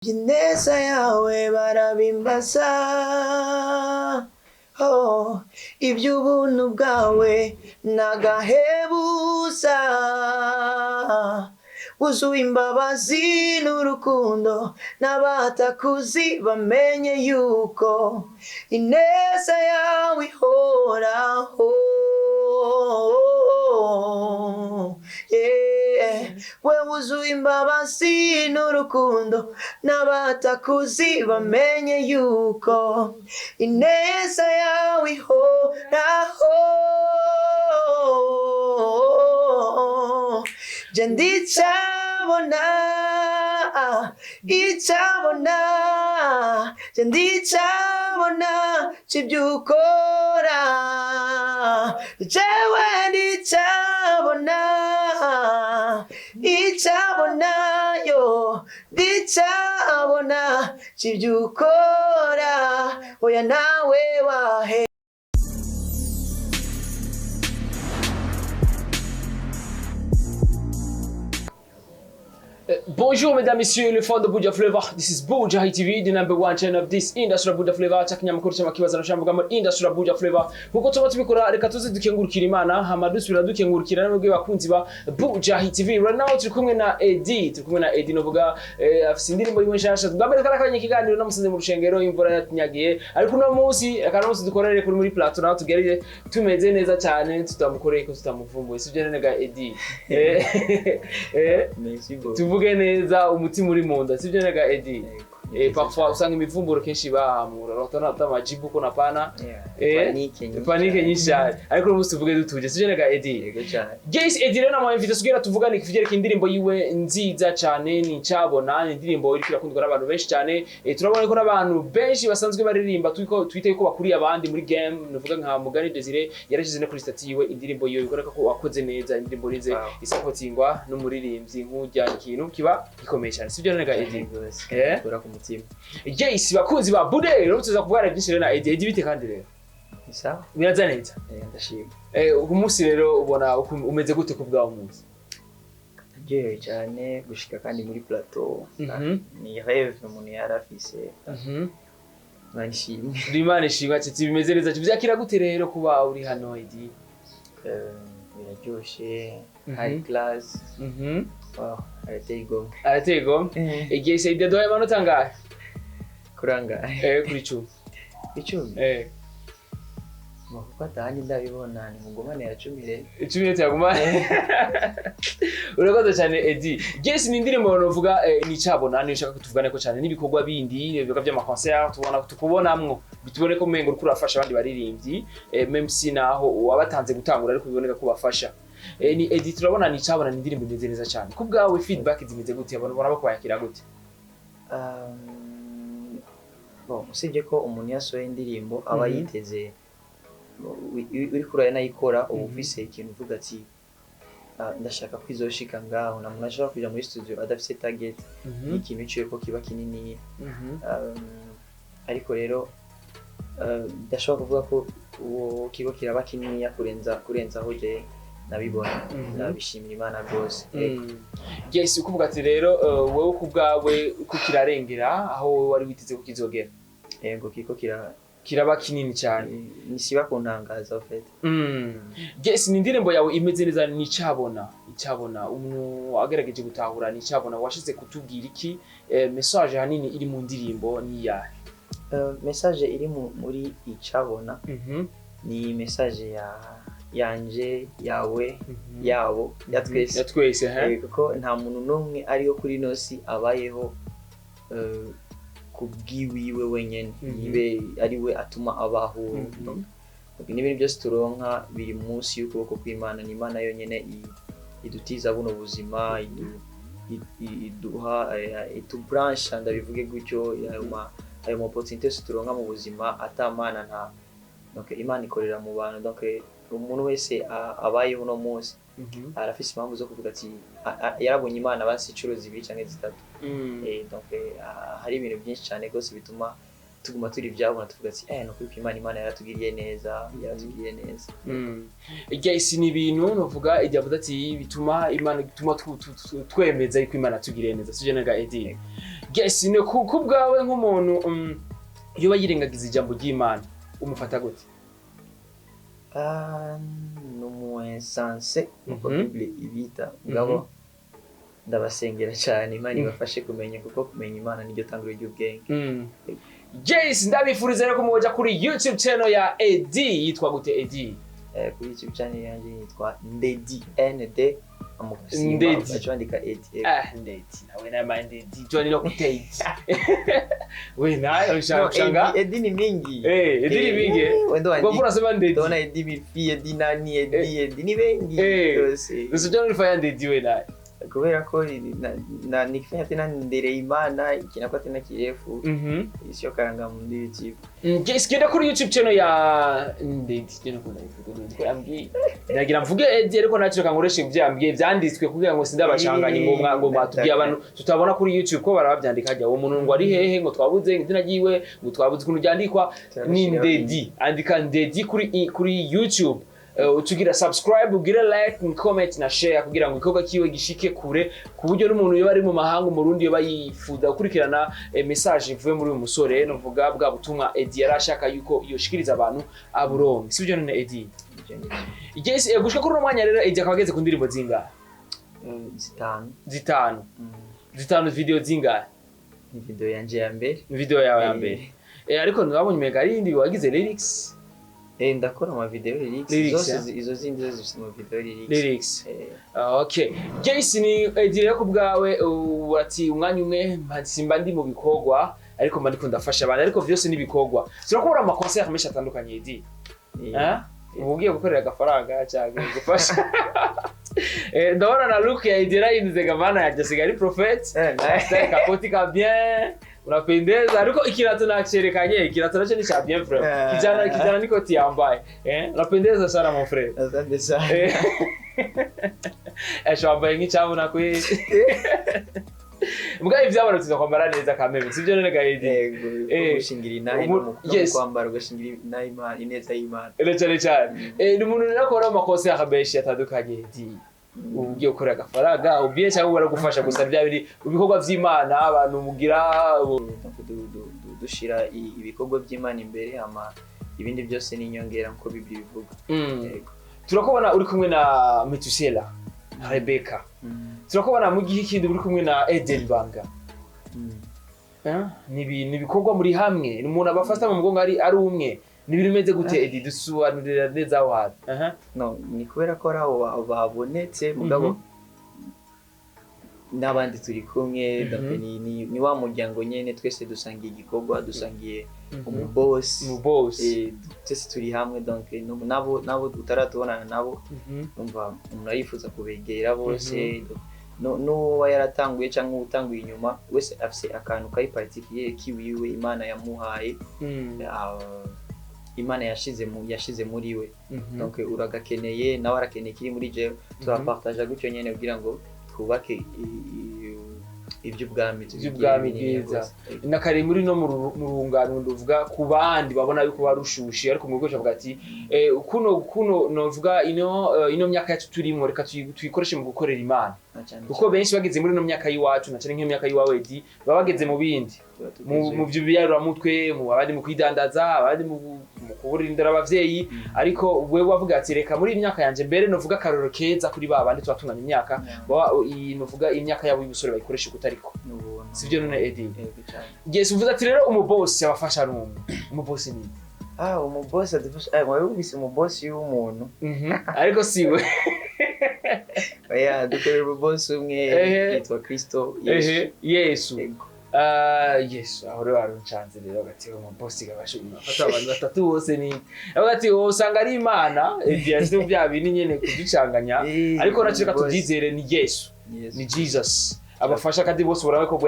ineza yawe barabimbaza, oh, iby'ubuntu bwawe nagahebuza, wuzuye imbabazi n'urukundo, n'abatakuzi bamenye yuko ineza yawe ihoraho. We wuzuye imbabazi n'urukundo, n'abatakuzi bamenye yuko ineza yawe ihoraho. Je ndicabona, icabona, je ndicabona cibyukora, jewe ndicabona, icabona yo, ndicabona cibyukora, oya nawe wahe. Bonjour mesdames, messieurs, le fond de Buja Flavor. This is Buja TV, the number one channel of this industry of Buja Flavor. Chakinyamakuru cy'amakibazo nashambuga muri industry of Buja Flavor. Nkuko tuba tubikora, reka tuze dukengurukira Imana, hama dusubira dukengurukira namwe bakunzi ba Buja TV. Right now turi kumwe na Eddie, novuga afise indirimbo yimwe nshasha. Bwambere karakanye ikiganiro namusanze mu rushengero, imvura yatunyagiye. Ariko no munsi dukorere kuri muri plateau naho tugereye tumeze neza cyane, tutamukoreye ko tutamuvumbuye. Sivyo nega Eddie. Merci beaucoup. Tuvuge neza umutima uri munda, sivyo nega Eddie. Parfois usanga imivumburo kenshi bahamura rotana tamajibu ko napana panike nyinshi ariko umunsi tuvuge dutuje sivyo nega Eddie. Yego cyane. Guys, Eddie rero nama invite tugera tuvugane kivyerekeye indirimbo yiwe nziza cyane, ni Ncabona, indirimbo iri kwirakundwa n'abantu benshi cyane. Turabona ko n'abantu benshi basanzwe baririmba twiteye ko bakuriye abandi muri game, nuvuga nka Mugani Desire yarashize no kuri stati yiwe indirimbo yiwe bikoreka ko wakoze neza, indirimbo rize isupportingwa n'umuririmbyi nk'ujya ikintu kiba gikomeye cyane sivyo nega Eddie. Yes, bakunzi ba Bude rero tuza kuvugana byinshi rero na Eddie bite kandi rero. Isa? Biraza neza. Ndashima. Umunsi rero ubona umeze gute kubwa umunsi? Ngiye cyane gushika kandi muri plateau. Ni rêve umuntu yarafise. Manishimwe. Rimane shimwa cyati bimeze neza byakira gute rero kuba uri hano Eddie? Biraryoshe, high class. Wow, aratego. Igihe se ide doye manota ngahe? Kuranga. Kuri 10. 10. Makuko atahandi ndabibona ni mugomane ya 10 rero. 10 yaguma. Urakoze cyane Eddie. Yes, ni indirimbo novuga ni Ncabona, ni ushaka kutuvugane ko cyane n'ibikorwa bindi, ibikorwa by'ama concert tubona tukubonamwo. Bitubone ko mengo uriko urafasha abandi baririmbyi, même si naho wabatanze gutangura ariko biboneka ko bafasha. Ni Eddie turabona ni Ncabona ni indirimbo imeze neza cyane. Kubwawe feedback zimeze gute abantu bona bakwakira gute? Bon, usibye ko umuntu yasohoye indirimbo aba yiteze uri kuraya nayikora ubu ufise ikintu uvuga ati ndashaka kwizoshika ngaho, na muntu ashaka kuja muri studio adafise target ikintu ciye ko kiba kinini. Ariko rero ndashaka kuvuga ko uwo kigo kiraba kinini kurenza aho je nabibona. Nabishimira Imana rwose. Yes, ukuvuga ati rero wowe kubwawe kukirarengera aho wari witeze ko kizogera. Yego kiko kiraba kinini cyane. Nisiba kuntangaza ofete. Yes, ni indirimbo yawe imeze neza ni Ncabona umuntu agerageje gutahura ni Ncabona washize kutubwira iki message hanini iri mu ndirimbo ni yahe? Message iri muri Ncabona ni message yanje yawe yabo yatwese kuko nta muntu n'umwe ariyo kuri nosi abayeho kubwiwiwe wenyene, nibe ari we atuma abaho. N'ibintu byose turonka biri munsi y'ukuboko kw'Imana, ni Imana yonyene idutiza buno buzima, iduha itubranche ndabivuge gutyo, ayo ma opportunités turonka mu buzima atamana nta. Donc Imana ikorera mu bantu, donc umuntu wese abayeho no munsi arafise impamvu zo kuvuga ati yarabonye Imana basi incuro 2 canke 3. Donc hari ibintu byinshi cyane gose bituma tuguma turi ibyabona tuvuga ati no kuri Imana yaratugiriye neza. Guys, ni ibintu novuga ijyavuga ati bituma Imana twemeza yuko Imana tugiriye neza sije naga Eddie. Yes, ne kubwawe nk'umuntu iyo bayirengagiza ijambo ry'Imana umufata gute? N'umuinsanse uko Bible ibita ngabo ndabasengera cyane Imana ibafashe kumenya kuko kumenya Imana niryo tangiro ry'ubwenge. Yes, ndabifuriza rero kumuja kuri YouTube channel ya Eddie. Yitwa gute Eddie? Kuri YouTube channel yanjye yitwa Ndedi, ND Ndedi. Bacandika Eddie. Ndedi. Nawe na mind Johnny no kutei. We nayo ushanga. Eddie ni mingi. Eddie ni mingi. Kwa kuna sema Ndedi. Dona Eddie Milfi, Eddie nani, Eddie ni wengi. Usijana ulifanya Ndedi we nayo. Kubera ko nikifanya tena ndere Imana kinakuwa tena kirefu. Sio karanga mu YouTube. Yes, kenda kuri YouTube channel ya Ndedi cyane ko ndayivuga ambwiye. Ndagira mvuge Eddie ariko nacyo kangoresha ibyambwiye byanditswe kugira ngo sindabashanganye ngo batubwiye abantu tutabona kuri YouTube ko barababyandika ajya uwo muntu ngo ari hehe ngo twabuze izina giwe ngo twabuze kuntu byandikwa ni Ndedi. Andika Ndedi kuri YouTube. Utugira subscribe, ugira like, comment na share kugira ngo ikoga kiwe gishike kure ku buryo n'umuntu yo bari mu mahanga umurundi yo bayifuza gukurikirana message ivuye muri uyu musore no vuga bwa butumwa Eddie yarashaka yuko yoshikiriza abantu aburonke. Sibyo none Eddie? Yes, gushika kuri umwanya rero Eddie akabageze ku ndirimbo zingahe? Zitanu video zingahe? Ni video yanje ya mbere. Video yawe ya mbere. Ariko nabonye mega rindi wagize lyrics. Ndakora ama video lyrics zose izo zindi zose zifite ama video lyrics. Okay. Jason ni Eddie rero kubgawe ati umwanya umwe simba ndi mu bikogwa ariko mba ndiko ndafasha abantu ariko byose ni bikogwa. Turakora ama concert menshi atandukanye Eddie. Ubugiye gukorera agafaranga cyangwa gufasha. Ndabona na look ya Eddie yinze gavana ya Jasigari Prophet. Nice kapoti ka bien. Unapendeza ariko ikirato nacherekanye ikirato nacho ni cha bien frère kijana niko tiambaye unapendeza sana mon frère asante sana shambaye nk'icyamu nakwe Mbwa ivyabona tuza kwambara neza kameme sivyo none gaidi gushingira inayi no kwambara gushingira inayi ineza y'Imana cyane ni umuntu nakora amakosa yakabeshi atandukanye Eddie ugiye gukora agafaranga ubiye cyangwa baragufasha gusa bya biri ibikorwa by'Imana abantu mugira dushira ibikorwa by'Imana imbere ama ibindi byose ni inyongera nko Bible bivuga. Turakubona uri kumwe na Metusela Rebecca. Turakubona mu gihe kindi uri kumwe na Eden Banga. Ni bikorwa muri hamwe umuntu abafasta mu mugongo ari umwe nibimeze gute Eddie dusuanurira neza wapi? No ni kubera ko raho babonetse mugabo n'abandi turi kumwe ni wa muryango nyene twese dusangiye igikorwa dusangiye mu boss twese turi hamwe donc nabo utaratubonana nabo umva umuntu arifuza kubegera bose no yaratanguye cyangwa utanguye inyuma wese afise akantu kai particulier kiwiwe Imana yamuhaye Imana yashize muri we donc uragakeneye nawe arakeneye kiri muri je turapartage gutyo nyene kugira ngo twubake iby'ubwami bwiza nakari muri no mu rungano nduvuga ku bandi babona yuko barushushe ariko mu rwego avuga ati kuno novuga ino myaka yacu turimo reka tuyikoreshe mu gukorera Imana kuko benshi bageze muri no myaka yiwacu nacane nk'imyaka yiwawe Eddie babageze mu bindi mu byo biyarura mutwe mu abandi mu kwidandaza abandi mu kuburindira abavyeyi ariko wewe wavuga ati reka muri imyaka yanje mbere novuga karoro keza kuri babandi twatunganya imyaka novuga imyaka yabo y'ubusore bayikoresha kutariko sivyo none Eddie Yesu uvuze ati rero umuboss yabafasha n'umwe umuboss ni umuboss adufasha wabise umuboss y'umuntu ariko siwe dukorera umuboss umwe yitwa Kristo Yesu Yes, aho rero aruncanze rero gati mu boss gabashumye afata abantu batatu bose ni abati usanga ari Imana byazwe byabini nyene kuducanganya ariko nacyo tubyizere ni Yesu ni Jesus abafasha kandi bose burawe ko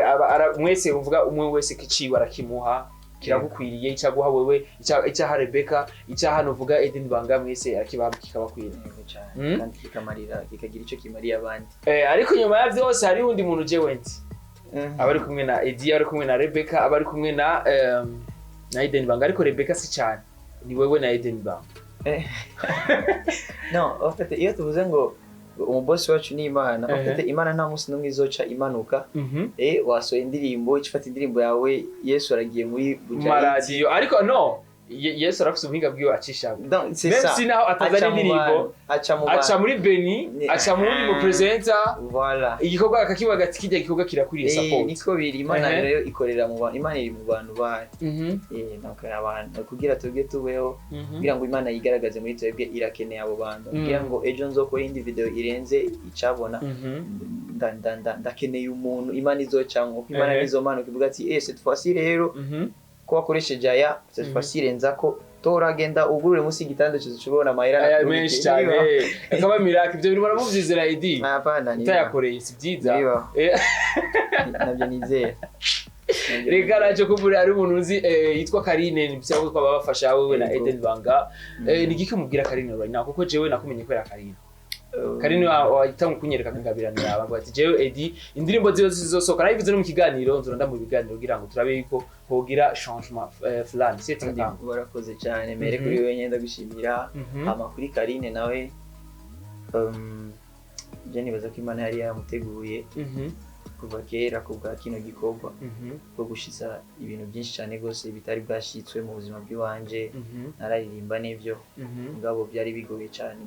mwese uvuga umwe wese kiciwe arakimuha kiragukwiriye icyaguha wewe icyaha Rebecca icyaha novuga Eden Banga mwese akibaha kikabakwira kandi kikamarira kikagira ico kimariye abandi ariko nyuma ya byose hari undi muntu je wenti abari kumwe na Eddie abari kumwe na Rebecca abari kumwe na Eden Banga ariko Rebecca si cyane ni wewe na Eden Banga no en fait iyo tuvuze ngo umubosi wacu ni Imana afite Imana nta munsi n'umwe izoca imanuka wasohoye indirimbo icifata indirimbo yawe Yesu aragiye muri radio ariko no Yesu arafise ubuhinga bwiwe acisha même naho atazana indirimbo aca muri Beni aca muri mu presenter voilà igikorwa akakiba gati kijya gikorwa kirakuriye support niko biri Imana rero ikorera mu bantu Imana iri mu bantu bayo nako abantu kugira tuge tubeho kugira ngo Imana yigaragaze muri twebwe irakeneye abo bantu kugira ngo ejo nzokora indi video irenze icabona ndakeneye umuntu Imana izocanga Imana nizomanuka ivuga ati cette fois-ci rero ko wakoresheje aya cette fois-ci renza ko toragenda ugurure musi gitanda cyo cubona amahera menshi cyane akaba miracle ibyo bintu baramuvyizera ID utayakoreye si byiza nabyo nizeye reka naje kubura ari umuntu uzi yitwa Karine nibyo ko babafasha wewe na Eden Banga ni giki mubwira Karine right now kuko jewe nakumenye kwera Karine Karine wahitamo kunyereka ngabirano yawe ngo ati jewe Edi indirimbo zizo zizosoka nayivuze no mu kiganiro nzonda mu biganiro kugira ngo turabe yuko hogira changement fulani c'est très bien barakoze cyane mere kuri wewe nyenda gushimira amakuri Karine nawe je nibaza ko Imana yari yamuteguye kuva kera kubwa kino gikorwa bwo gushitsa ibintu byinshi cyane gose bitari bwashitswe mu buzima bw'iwanje nararirimba n'ivyo ngabo byari bigoye cyane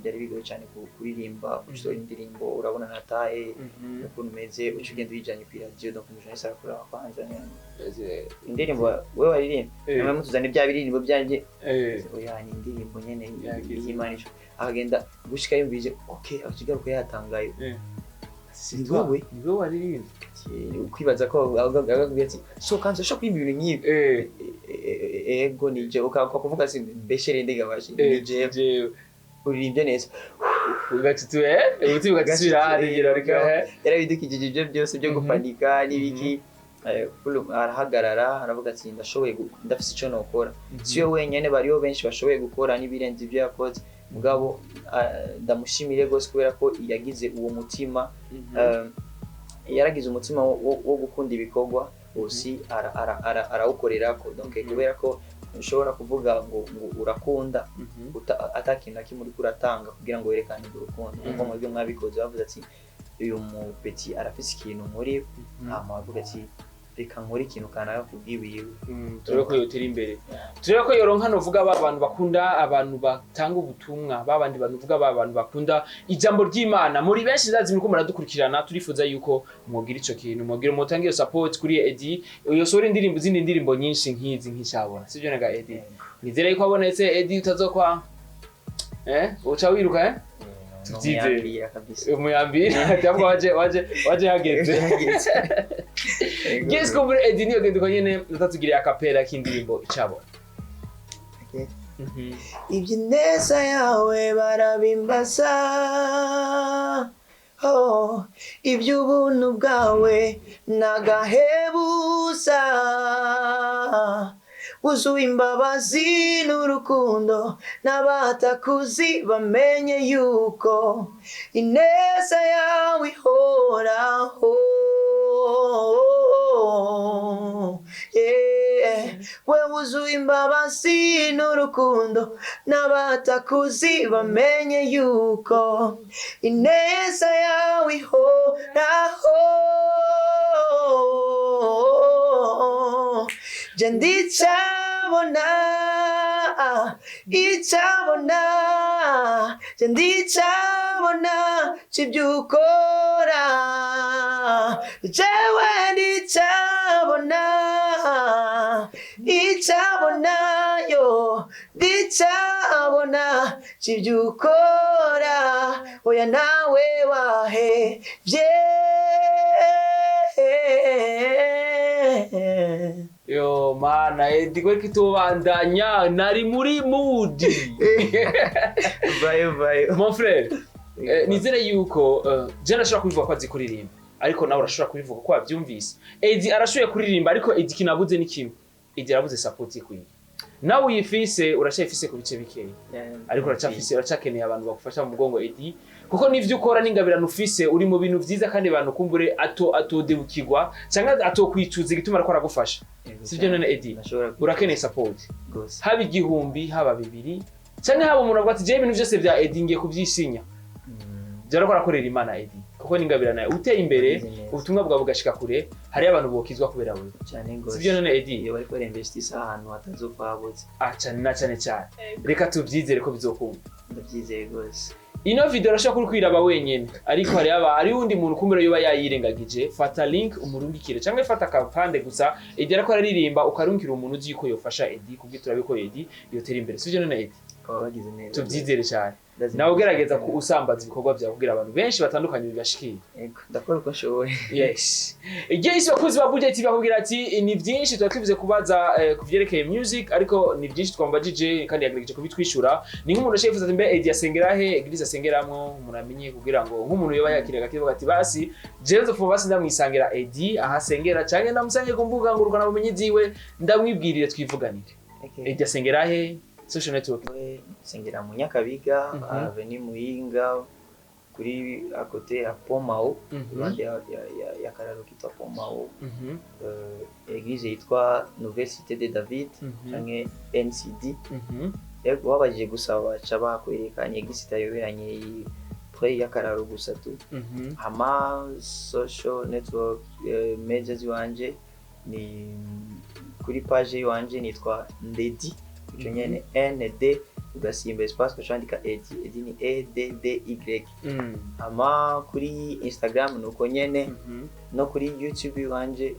kuririmba gusohora indirimbo urabona nataye ukuntu meze ucugenda wijanye ku radio donc umujana isakura kwanza indirimbo wewe waririmba namwe mutuzane bya biririmbo byanje oya ni indirimbo nyene y'Imana agenda gushika yumvije okay akigaruka yatangaye Siwe waririmba ukwibaza ko agakubwiye ati so kanzo sho kwimba ibintu nk'ibi ego nije ukakuvuga ati beshere ndega bashi nije uririmbye neza ugatitwe ubuti ugatisira harigira reka yarabidukijije ibyo byose byo gupanika nibiki arahagarara aravuga ati ndashoboye ndafise ico nokora siyo wenyene bariho benshi bashoboye gukora nibirenze ibyo yakoze mugabo ndamushimire gose kubera ko yagize uwo mutima yaragize umutima wo gukunda ibikorwa usi arawukorera ko donc kubera ko ushobora kuvuga ngo urakunda atakintu kimuri kuratanga kugira ngo werekane urukundo kuko mu byo mwabikoze bavuze ati uyu mu petit arafise ikintu muri bavuga ati reka nkora ikintu kanaka kubwiwiwe turebe ko yotera imbere turebe ko yoronka no vuga abantu bakunda abantu batanga ubutumwa babandi bantu vuga abantu bakunda ijambo ry'Imana muri benshi zazi miko muradukurikirana turifuza yuko mwogira ico kintu mwogira umutangiye support kuri Edi yosora indirimbo zindi ndirimbo nyinshi nkizi nk'icabona sivyo naga Edi nizere yuko abonetse Edi utazokwa uca wiruka tubyizeye kabisa umuyambira cyangwa waje hageze Guess ko muri Edi niyo gendo nyene natatugira akapera k'indirimbo icabo ibyineza yawe barabimbaza iby'ubuntu bwawe nagahebuza wuzuye imbabazi n'urukundo n'abatakuzi bamenye yuko ineza yawe ihoraho we wuzuye imbabazi n'urukundo n'abatakuzi bamenye yuko ineza yawe ihoraho je ndicabona je ndicabona cibyukora jewe ndicabona yo ndicabona cibyukora oya nawe wahevye yo mana Edi ko kitubandanya nari muri mood bye mon frère nizere yuko je nashobora kubivuga ko azi kuririmba ariko nawe urashobora kubivuga ko wabyumvise Edi arashoboye kuririmba ariko Edi kinabuze ni kimwe Edi arabuze support ikwiye nawe uyifise urashayifise ku bice bikeya ariko uracakeneye abantu bagufasha mu mugongo Edi kuko nivyo ukora n'ingabirano ufise uri mu bintu vyiza kandi abantu kumbure atodebukirwa cyangwa atokwicuza igituma ariko aragufasha sivyo none Edi urakeneye support haba igihumbi haba bibiri cyangwa haba umuntu avuga ati je ibintu byose bya Edi ngiye kuvyisinya Jara ko arakorera Imana Eddie kuko ningabira naye uteye imbere ubutumwa bwawe bugashika kure hari abantu bokizwa kubera wewe cyane gose sivyo none Eddie iyo bari ko investisa ahantu hatazopfa habutse cyane reka tuvyizere ko bizokunda ndabyizeye gose ino video rashaka kwiraba wenyene ariko hari undi muntu kumbere yoba yayirengagije fata link umurungikire cyangwa fata kapande gusa Eddie arako aririmba ukarungikira umuntu uzi ko yofasha Eddie kubwi turabiko Eddie yotera imbere sivyo none Eddie bagize neza tuvyizere cyane nawe ugerageza usambaza ibikorwa byawe kugira abantu benshi batandukanye bibashikire yego ndakora uko nshoboye yes igezi bakuzi ba Buja TV bakubwira ati ni byinshi twatubize kubaza kuvyerekeye music ariko ni byinshi twambajije kandi yagerageje kubitwishura ni nk'umuntu ashefuza ati mbe Eddie asengera he Eglise asengeramwo muramenye kugira ngo nk'umuntu yoba yakiraga kivuga ati basi Jenzo fo basi ndamwisangira Eddie ahasengera cyane ndamusange kumbuga ngurukana bumenyi ziwe ndamwibwirire twivuganire Eddie asengera he social network sengera mu Nyakabiga avenue Muyinga kuri akote ya Pomao bande ya kararo kitwa Pomao église yitwa Nouvelle Cité de David canke NCD yego wabajije gusaba caba kwerekanye église tayoberanye pre ya kararo gusa tu hama social network media ziwanje ni kuri page yanje nitwa Ndedi Nyene ND ugasimba espace kacandika Eddie ni EDDY ama kuri Instagram nuko nyene no kuri YouTube wanje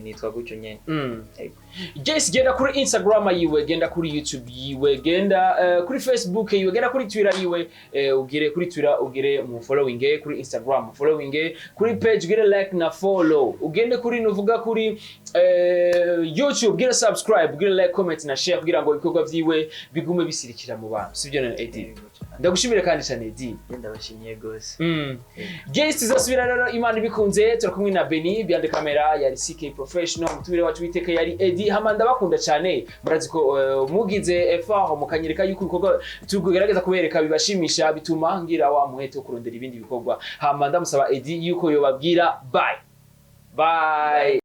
nitwa gucyo nyene Yes genda kuri Instagram yiwe genda kuri YouTube yiwe genda kuri Facebook yiwe genda kuri Twitter yiwe ugire kuri Twitter ugire mu following kuri Instagram following kuri page ugire like na follow ugende kuri nuvuga kuri YouTube ugire subscribe ugire like comment na share kugira ngo ibikorwa vyiwe bigume bisirikira mu bantu sivyo none Eddie ndagushimire kandi cyane Eddie ndabashimiye gose Guest izosubira rero Imana bikunze turakumwe na Beni behind the camera yari CK Professional mutumire wacu witeka yari Eddie hama ndabakunda cyane murazi ko mugize effort mukanyereka yuko ibikorwa tugerageza kubereka bibashimisha bituma ngira wa muhete kurondera ibindi bikorwa hama ndamusaba Eddie yuko yobabwira bye